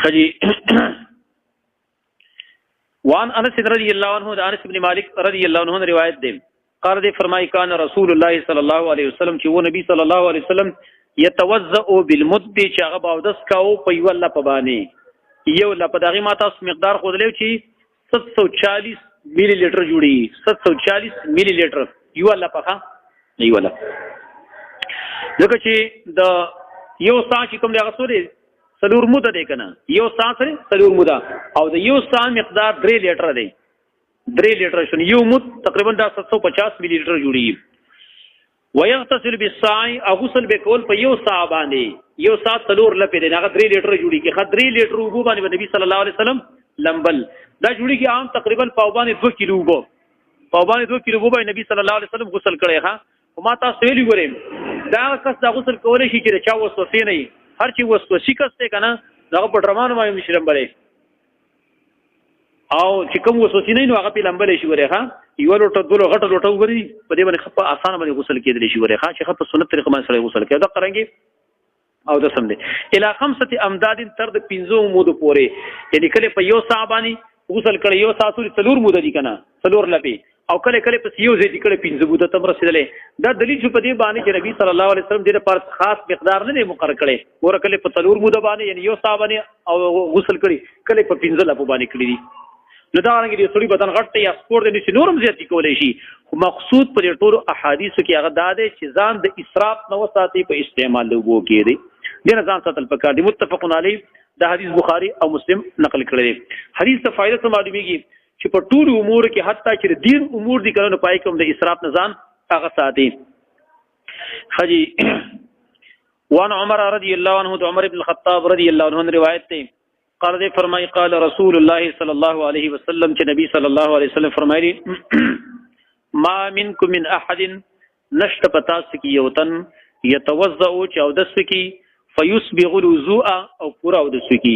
خجي وان انس رضی اللہ عنہ انس بن مالک رضی اللہ عنہ روایت دے قال دے فرمائی کان رسول اللہ صلی اللہ علیہ وسلم چې و نبی صلی الله علیه وسلم يتوضأ بالمد چې هغه باودس کاو په یو الله په باندې یو الله په دغه ما تاسو مقدار خو دلې چې 740 ملي لیټر جوړي 740 ملي لیټر یو الله په یو الله ځکه چې د یو سا چې کوم دی هغه سوري سلور موده دی کنه یو سا سره سلور موده او د یو سا مقدار 3 لیټر دی 3 لیټر شون یو مد تقریبا 750 ملي لیټر جوړي ويغتسل بالصاع غسل بكول په یو سا باندې یو سا سلور لپاره دی هغه 3 لیټر جوړي کې خد 3 لیټر وبو باندې نبی صلی الله علیه وسلم لمبل دا جوړي کې عام تقریبا پاوبانه 2 کیلو وبو پاوبانه 2 کیلو وبو نبی صلی الله علیه وسلم غسل کړی ها او ما تاسو ویلي ګورم دا کس دا غسل کولای شي چې چا وسوسه نه هر چی وسوسه کسته کنه دا په ډرمانو باندې مشرم بلې او چې کوم وسوسه نه نو هغه په لمبلې شي ورې ها یو لوټه دلو غټه لوټه وګوري په دې باندې خپه اسانه باندې غسل کېدلی شي ورې ها چې خپه سنت طریقه باندې سره غسل کېدا قرانګي او د سم دي الی 5 امداد تر د 15 مود پورې یعنی کله په یو صحابانی غسل کړي یو ساسو تلور مود دي کنه تلور لپی او کله کله په یو ځای کله 15 مود تم رسیدلې دا دلیل چې په دې باندې چې نبی صلی الله علیه وسلم دې پر خاص مقدار نه مقرر کړي ور کله په تلور مود باندې یعنی یو صحابانی او غسل کړي کله په 15 لپو باندې کړي نو دا رنګ دي ثوړي بدن غټ یا سپور د نشي نورم زیاتی کولای شي خو مقصود پر ټولو احادیث کې هغه داده چې ځان د اسراف نو ساتي په استعمال لوګو کې دي د نظام ساتل پکار دي متفقون علی دا حدیث بخاری او مسلم نقل کړی حدیث ته فائدہ څه معلومیږي چې په ټول امور کې حتی چې دین امور دي کړه پای کوم د اسراف نظام هغه ساتي خجی وان عمر رضی الله عنه عمر بن الخطاب رضی الله عنه روایت ته قال دے فرمائی قال رسول الله صلی الله علیه وسلم چې نبی صلی الله علیه وسلم فرمایلی ما منکم من احد نشت پتا سکی یوتن یتوضأ چودس کی فیسبغ الوضوء او پورا ودس کی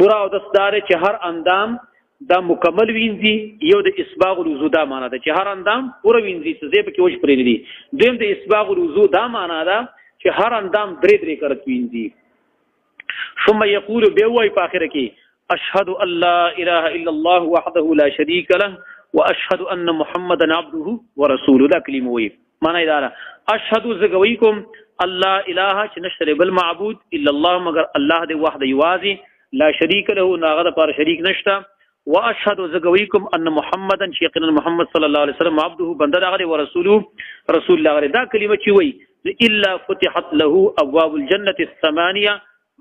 پورا ودس دار چې هر اندام دا مکمل وینځي یو د اسباغ الوضوء دا معنا ده چې هر اندام پورا وینځي څه دې پکې وښ پرې دي دیم د اسباغ الوضوء دا معنا ده چې هر اندام درې درې کرت وینځي ثم يقول بيوي باخرك اشهد ان لا اله الا الله وحده لا شريك له واشهد ان محمدا عبده ورسوله دا کلمه وي معنی دا اشهد زغويكم الله اله چې نشته بل معبود الا الله مگر الله دې وحده یوازي لا شريك له ناغه پر شریک نشته واشهد زغويكم ان محمدا شيقنا محمد صلى الله عليه وسلم عبده بنده دغه ورسوله رسول الله دا کلمه چې وي الا فتحت له ابواب الجنه الثمانيه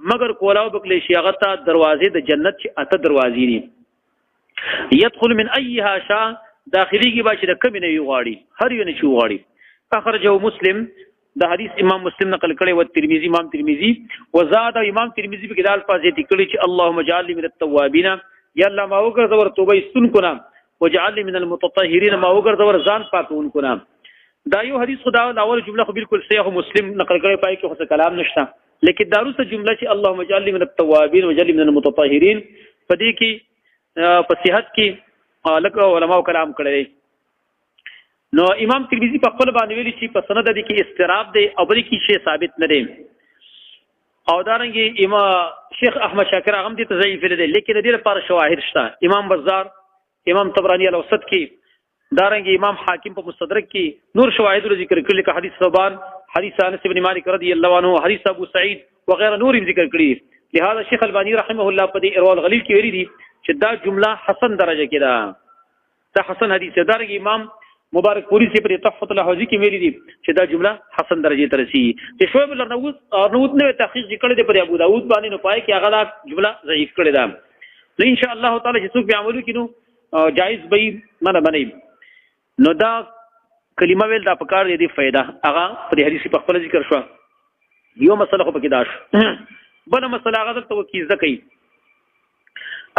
مگر کولاو بکلی شیغتا دروازې د جنت چې اته دروازې دي يدخل من ايها شاء داخلي کی باشه د کمی نه یغاړي هر یو نه چوغاړي اخرجه مسلم د حدیث امام مسلم نقل کړي او ترمذی امام ترمذی وزاد امام ترمذی په کدال پازې دکړي چې اللهم اجعلني من التوابین یا الله ما وګرځ ور توبه استن کنا وجعلني من المتطهرین ما وګرځ ور ځان پاکون کنا دا یو حدیث خدا اول جمله خو بالکل صحیح مسلم نقل کړي پای کې څه کلام نشته لیکن داروسه جمله چې اللهم اجعلني من التوابین وجعلني من المتطهرین په دې کې په صحت کې لکه علماء کلام کړي نو امام ترمذی په خپل باندې ویلي چې په سند کې استراب دی او بل کې شی ثابت نه دی او دارنګي امام شیخ احمد شاکر هغه دې تضعیف لري لیکن دې لپاره شواهد شته امام بزار امام طبرانی الاوسط کې دارنګي امام حاکم په مستدرک کې نور شواهد ذکر کړل لکه حدیث ثوبان حدیث انس بن مالک رضی الله عنه حدیث ابو سعید وغيرها نور ذکر کړي لہذا شیخ البانی رحمه الله په دې ارواء الغلیل کې ویلي دي چې دا جمله حسن درجه کې ده دا حسن حدیث دارنګي امام مبارک پوری سے پر تحفۃ الحوزی کې ویلي دي چې دا جمله حسن درجه ته رسي چې شعیب الارنوط نے تحقیق کړی دی پر ابو داود باندې نو پای کې هغه جمله ضعیف کړی ده ان شاء الله تعالی چې څوک به عملو کینو جائز به نه بنئ نو دا کلمه ویل دا پکار دی فائدہ هغه په حدیث په خپل ذکر شو یو مسله خو پکې داش بل مسله هغه ته وکیزه کوي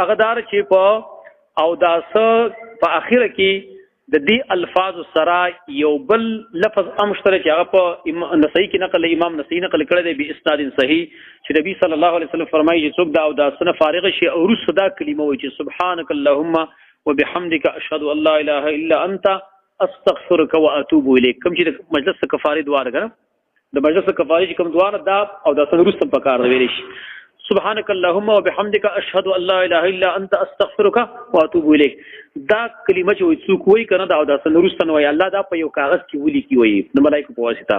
هغه دار چې په او داس په اخر کې د دې الفاظ سره یو بل لفظ مشترک هغه په نسائی کې نقل امام نسائی نقل کړی دی به اسناد صحیح چې نبی صلی الله علیه وسلم فرمایي چې څوک دا او داسنه فارغ شي او رسدا کلمه وایي چې سبحانك اللهم وبحمدك اشهد ان لا اله الا انت استغفرك واتوب اليك کوم چې مجلس کفاره دعا ده د مجلس کفاره چې کوم دعا ده دا او د سنرست په کار ویل شي سبحانك اللهم وبحمدك اشهد ان لا اله الا انت استغفرك واتوب الیک. دا کلمه چې څوک وایي کنه دا د سنورستان وایي الله دا په یو کاغذ کې ولي کی وایي د ملائکه په واسطه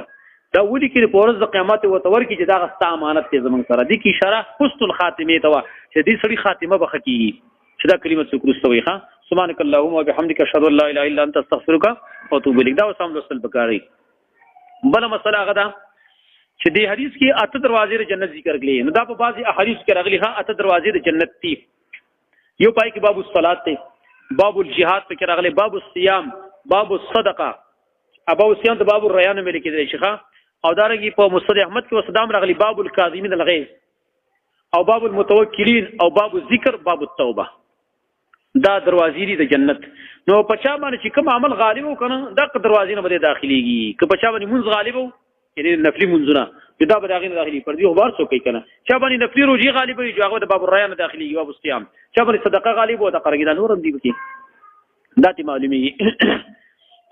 دا ولي کې په ورځ د قیامت او تور کې چې دا غستا امانت ته زمون سره دي کی اشاره حسن الخاتمه ته چې دې سړي خاتمه بخکی چې دا کلمه څوک رستوي ښا سبحانك اللهم وبحمدك اشهد ان لا اله الا انت استغفرك واتوب الیک. دا وسام رسول بکاری بل مسله غدا چې دې حدیث کې اته دروازې د جنت ذکر کړي نو دا په بعضي احادیث کې راغلي ها اته دروازې د جنت دي. یو پای کې باب الصلات ته باب الجهاد په کې راغلي باب الصيام باب الصدقه ابو الصيام د باب الريان مې لیکل شيخه او دارنګي په مسند احمد کې وسدام راغلي باب الكاظمين الغيظ او باب المتوکلین او باب الذکر باب التوبه. دا دروازې دي د جنت. نو په چا باندې چې کوم عمل غالب وکنه دا دروازې نه به داخليږي که په چا باندې منځ غالب وو یعنی نفلی منځونه دا به داخلي داخلي پر دې خبر څوک کنه چا باندې نفلی روزي غالب وي چې هغه د باب الريان داخليږي باب الصيام چا باندې صدقه غالب وو دا قرګیدا نورم دی کې دا تی معلومیږي.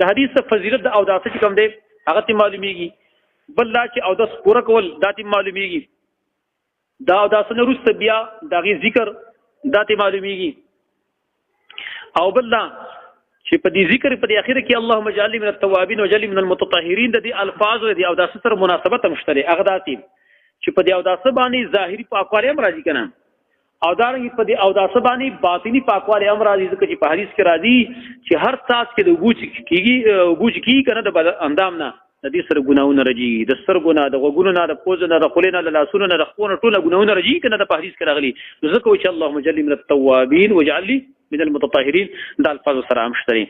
د حدیث فضیلت او د اساس کوم دی هغه تی معلومیږي. بل لا چې او د پوره کول دا تی معلومیږي. دا او د اسنه رست بیا دغه ذکر دا تی معلومیږي. او بل لا چې په دې ذکر په دې اخر کې اللهم اجعلني من التوابین واجعلني من المتطهرین د دې الفاظ او د او د سره مناسبت مشترک هغه داتي چې په دې او د باندې ظاهري پاکوالی هم راځي کنه او دارنګ په دې او د باندې باطینی پاکوالی هم راځي ځکه چې په حدیث کې راځي چې هر ساس کې د وګوچ کیږي کنه د اندام نه د دې سره ګناونه راځي د سر ګنا د غوګونو نه د پوز نه د خلینو نه د لاسونو نه د خپل ټوله ګناونه راځي کنه د حدیث کې راغلي ځکه چې اللهم اجعلني من التوابین واجعلني من المتطهرين دا الفاظ سره مشتري.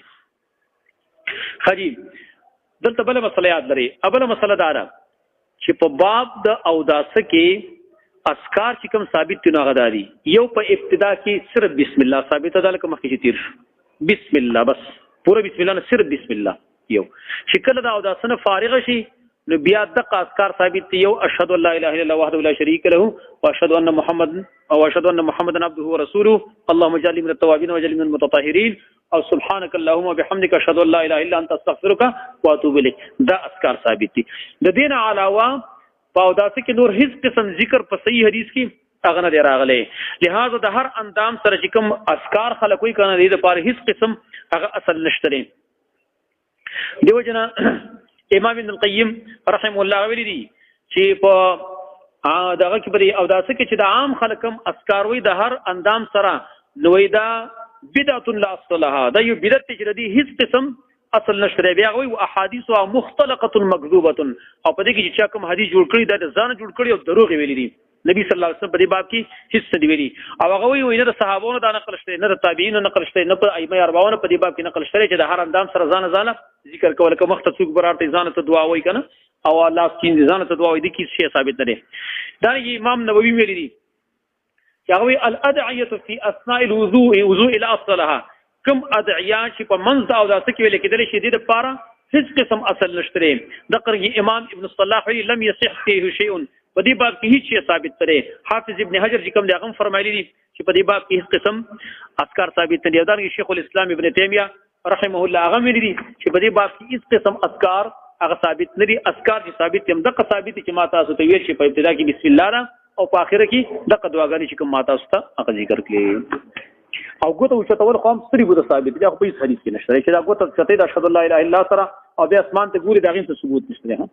خجی دلته بل مسله یاد لري. اوله مسله دا ده چې په باب د اوداس کې اسکار چې کوم ثابت دي هغه دي. یو په ابتدا کې صرف بسم الله ثابت ده لکه مخکې تیر بسم الله بس پوره بسم الله نه صرف بسم الله. یو چې کله د اوداس نه فارغ شي نو بیا د اسکار ثابت دي. یو اشهد ان لا اله الا الله وحده لا شريك له واشهد ان محمدا عبده ورسوله اللهم اجعلني من التوابين واجعلني من المتطهرين او سبحانك اللهم وبحمدك اشهد ان لا اله الا انت استغفرك واتوب اليك. دا اسکار ثابت دي. د دین علاوه په اوداس کې نور هیڅ قسم ذکر په صحیح حدیث کې هغه نه راغلی. لہذا د هر اندام سره چې کوم اسکار خلک وي کنه د لپاره هیڅ قسم هغه اصل نشته. دیو جنا امام ابن القیم رحم الله ویلی دي چې په دغه کې بری او داسه کې چې د عام خلکم اسکار وي د هر اندام سره نوې دا بدعت لا اصل لها دا یو بدعت چې د هیڅ قسم اصل نشته. بیا وي احادیث مختلقه مکذوبه او په دې کې چې کوم حدیث جوړ کړی دا ځان جوړ کړی او دروغ ویلي دي. نبی صلی الله علیه وسلم په دې باب کې هیڅ دی ویلي او هغه وی نه د صحابانو دا نقل شته نه د تابعین نقل شته نه په ائمه 40 په دې باب کې نقل شته چې د هر اندام سره ځان ذکر کول کوم وخت څوک برارته ځان ته دعا وای کنه او الله سکین ځان ته دعا وای دي کې شی ثابت نه دی. دا امام نووي ویلي دي چې هغه الادعيه في اثناء الوضوء الى اصلها کوم ادعیا چې په منځ او داسه کې ویل کېدل شي د لپاره هیڅ قسم اصل نشته. د قرغي امام ابن الصلاح لم يصح فيه شيء په دې باب کې هیڅ شی ثابت نه. حافظ ابن حجر چې کوم دی هغه فرمایلی دي چې په دې باب کې هیڅ قسم اسکار ثابت نه دي. دا شیخ الاسلام ابن تیمیه رحمه الله هغه ویلي دي چې په دې باب کې هیڅ قسم اسکار هغه ثابت نه دي. اسکار چې ثابت هم دغه ثابت چې ما تاسو ته ویل شي په ابتدا کې بسم الله را او په اخر کې دغه دعاګانې چې کوم ما تاسو ته هغه ذکر کړي او ګوته وشتول قوم ستري بده ثابت دي. خو په حدیث کې نشته چې دا ګوته چې د اشهد الله الا الله سره او د اسمان ته ګوري دغه څه ثبوت نشته.